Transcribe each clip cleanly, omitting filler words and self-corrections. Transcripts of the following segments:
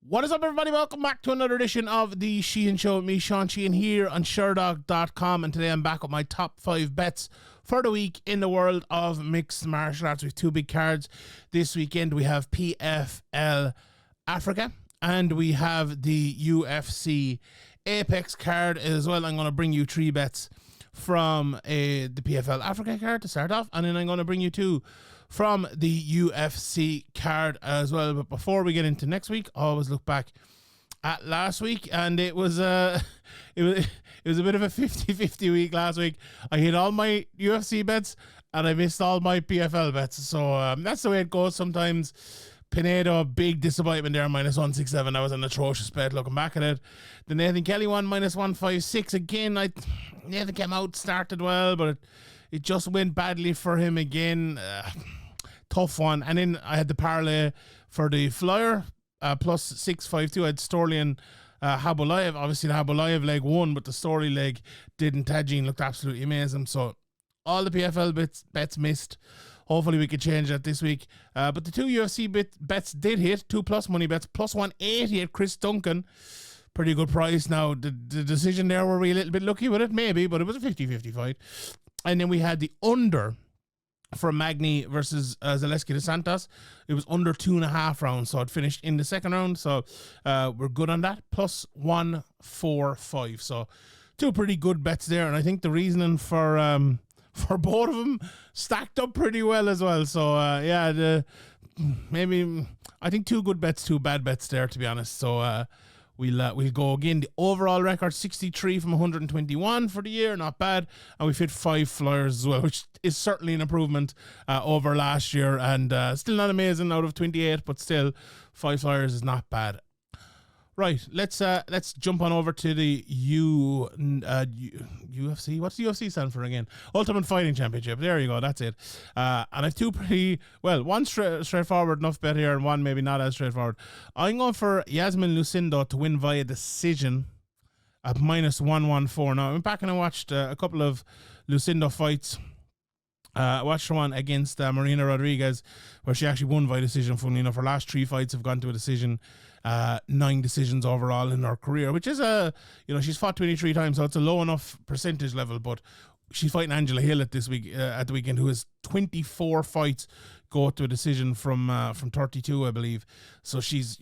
What is up, everybody? Welcome back to another edition of the Sheehan Show with me, Sean Sheehan, here on Sherdog.com. And today I'm back with my top 5 bets for the week in the world of mixed martial arts. We have 2 big cards this weekend. We have PFL Africa and we have the UFC Apex card as well. I'm going to bring you 3 bets from the PFL Africa card to start off, and then I'm going to bring you 2 from the UFC card as well. But before we get into next week, I always look back at last week, and it was it was a bit of a 50-50 week last week. I hit all my UFC bets and I missed all my PFL bets, so that's the way it goes sometimes. Pinedo, big disappointment there, -167. That was an atrocious bet looking back at it. The Nathan Kelly one, -156. Again, Nathan came out, started well, but it just went badly for him again. Tough one. And then I had the parlay for the Flier, +652. I had Storley and Habulaev. Obviously, the Habulaev leg won, but the Storley leg didn't. Tajin looked absolutely amazing. So all the PFL bets missed. Hopefully we could change that this week. But the 2 UFC bets did hit. 2 plus money bets. +180 at Chris Duncan. Pretty good price. Now, the decision there, were we a little bit lucky with it? Maybe, but it was a 50-50 fight. And then we had the under for Magny versus Zaleski de Santos. It was under 2.5 rounds, so it finished in the second round. So we're good on that. +145. So 2 pretty good bets there. And I think the reasoning for both of them stacked up pretty well as well. So I think 2 good bets, 2 bad bets there, to be honest. So we'll go again. The overall record, 63 from 121 for the year, not bad. And we've hit 5 flyers as well, which is certainly an improvement over last year, and still not amazing out of 28, but still 5 flyers is not bad. Right, let's jump on over to the UFC. What's the UFC stand for again? Ultimate Fighting Championship. There you go. That's it. And I've 2 pretty one straightforward enough bet here, and one maybe not as straightforward. I'm going for Iasmin Lucindo to win via decision at -114. Now I went back and I watched a couple of Lucindo fights. I watched one against Marina Rodriguez, where she actually won by decision. Funnily enough, her last 3 fights have gone to a decision. 9 decisions overall in her career, which is she's fought 23 times, so it's a low enough percentage level. But she's fighting Angela Hill at the weekend, who has 24 fights go to a decision from 32, I believe. So she's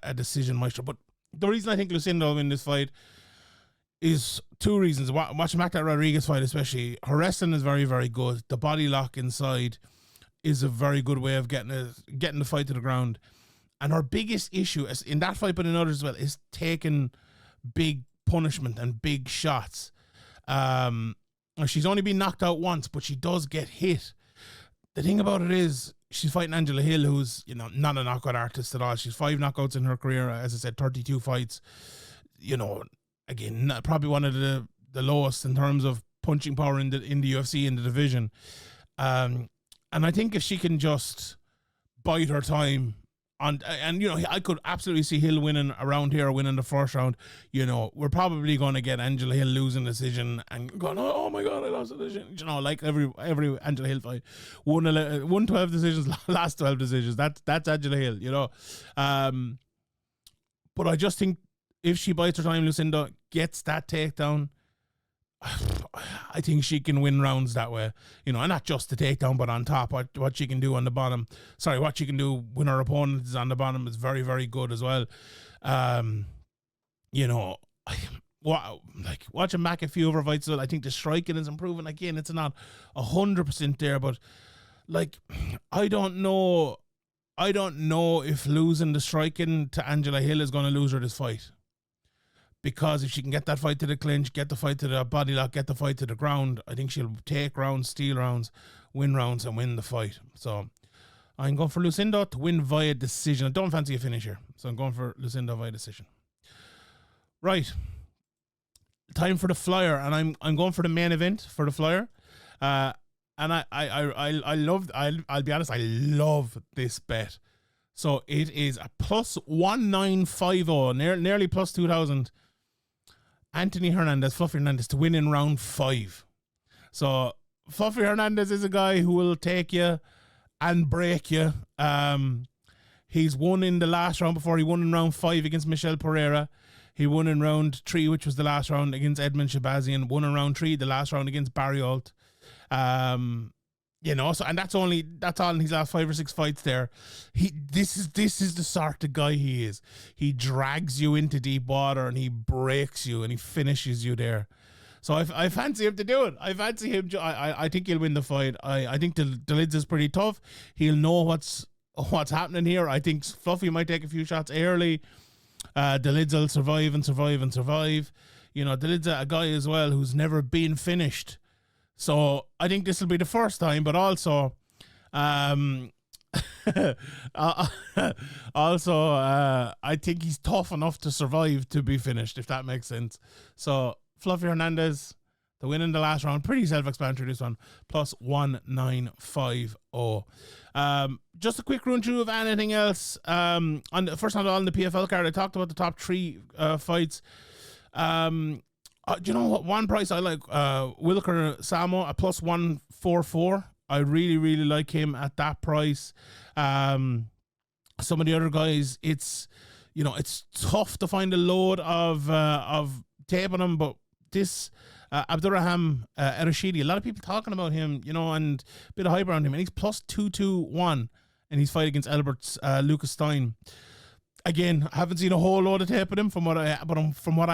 a decision maestro. But the reason I think Lucindo will win this fight is 2 reasons. Watching back that Rodriguez fight, especially, her wrestling is very, very good. The body lock inside is a very good way of getting the fight to the ground. And her biggest issue is in that fight, but in others as well, is taking big punishment and big shots. She's only been knocked out once, but she does get hit. The thing about it is, she's fighting Angela Hill, who's not a knockout artist at all. She's 5 knockouts in her career, as I said, 32 fights. Again, probably one of the lowest in terms of punching power in the UFC, in the division. And I think if she can just bide her time, I could absolutely see Hill winning around here, winning the first round. We're probably going to get Angela Hill losing decision and going, oh my God, I lost a decision. Like every Angela Hill fight, won 12 decisions, last 12 decisions. That's Angela Hill, But I just think if she bites her time, Lucindo gets that takedown, I think she can win rounds that way. And not just the takedown, but on top, what she can do on the bottom. Sorry, what she can do when her opponent is on the bottom is very, very good as well. Watching back a few of her fights, I think the striking is improving. Again, it's not 100% there, but I don't know if losing the striking to Angela Hill is going to lose her this fight. Because if she can get that fight to the clinch, get the fight to the body lock, get the fight to the ground, I think she'll take rounds, steal rounds, win rounds, and win the fight. So I'm going for Lucindo to win via decision. I don't fancy a finish here, so I'm going for Lucindo via decision. Right. Time for the Flier, and I'm going for the main event for the Flier. And I'll be honest, I love this bet. So it is a +1950, nearly +2,000. Anthony Hernandez, Fluffy Hernandez, to win in round 5. So Fluffy Hernandez is a guy who will take you and break you. He's won in the last round before. He won in round 5 against Michel Pereira. He won in round 3, which was the last round, against Edmund Shabazian. Won in round 3, the last round, against Barry Alt. You know, so, and that's all in his last 5 or 6 fights there. This is the sort of guy he is. He drags you into deep water and he breaks you and he finishes you there. So I fancy him to do it. I fancy him. I think he'll win the fight. I think Delids is pretty tough. He'll know what's happening here. I think Fluffy might take a few shots early. Delids will survive and survive and survive. You know, Delids a guy as well who's never been finished. So I think this will be the first time, but also, I think he's tough enough to survive to be finished, if that makes sense. So Fluffy Hernandez, the win in the last round, pretty self-explanatory this one, plus 1950. Just a quick run through of anything else. On the PFL card, I talked about the top 3 fights. Do you know what? One price I like, Wilker Samo at plus 144. I really, really like him at that price. Some of the other guys, it's tough to find a load of tape on him, but this Abdurraham Erashidi, a lot of people talking about him, you know, and a bit of hype around him, and he's plus 221 in his fight against Albert Lucas Stein. Again, I haven't seen a whole load of tape of him. From what I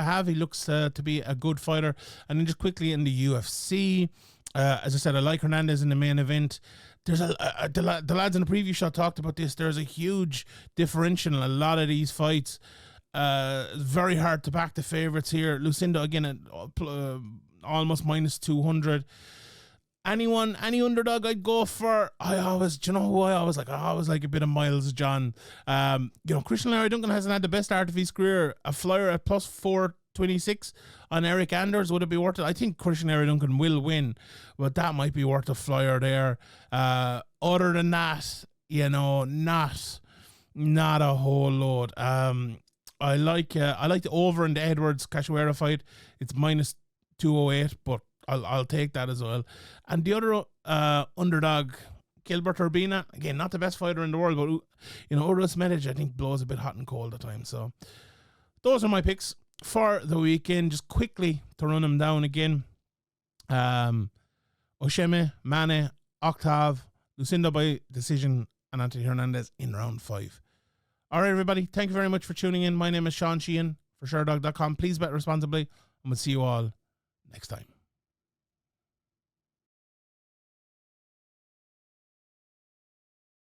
have, he looks to be a good fighter. And then just quickly in the UFC, as I said, I like Hernandez in the main event. There's the lads in the preview shot talked about this. There's a huge differential in a lot of these fights. Very hard to back the favorites here. Lucindo again at almost minus 200. Any underdog I'd go for. I always like a bit of Miles John. Christian Larry Duncan hasn't had the best start of his career. A Flier at plus 426 on Eric Anders, would it be worth it? I think Christian Larry Duncan will win, but that might be worth a Flier there. Other than that, you know, not a whole load. I like the over in the Edwards Cachoeira fight. It's minus 208, but I'll take that as well. And the other underdog, Gilbert Urbina, again, not the best fighter in the world, but you know, Urus Medic, I think, blows a bit hot and cold at times. So those are my picks for the weekend. Just quickly to run them down again. Osheme, Mane, Octave, Lucindo by decision, and Anthony Hernandez in round 5. All right, everybody. Thank you very much for tuning in. My name is Sean Sheehan for Sherdog.com. Please bet responsibly, and we'll see you all next time.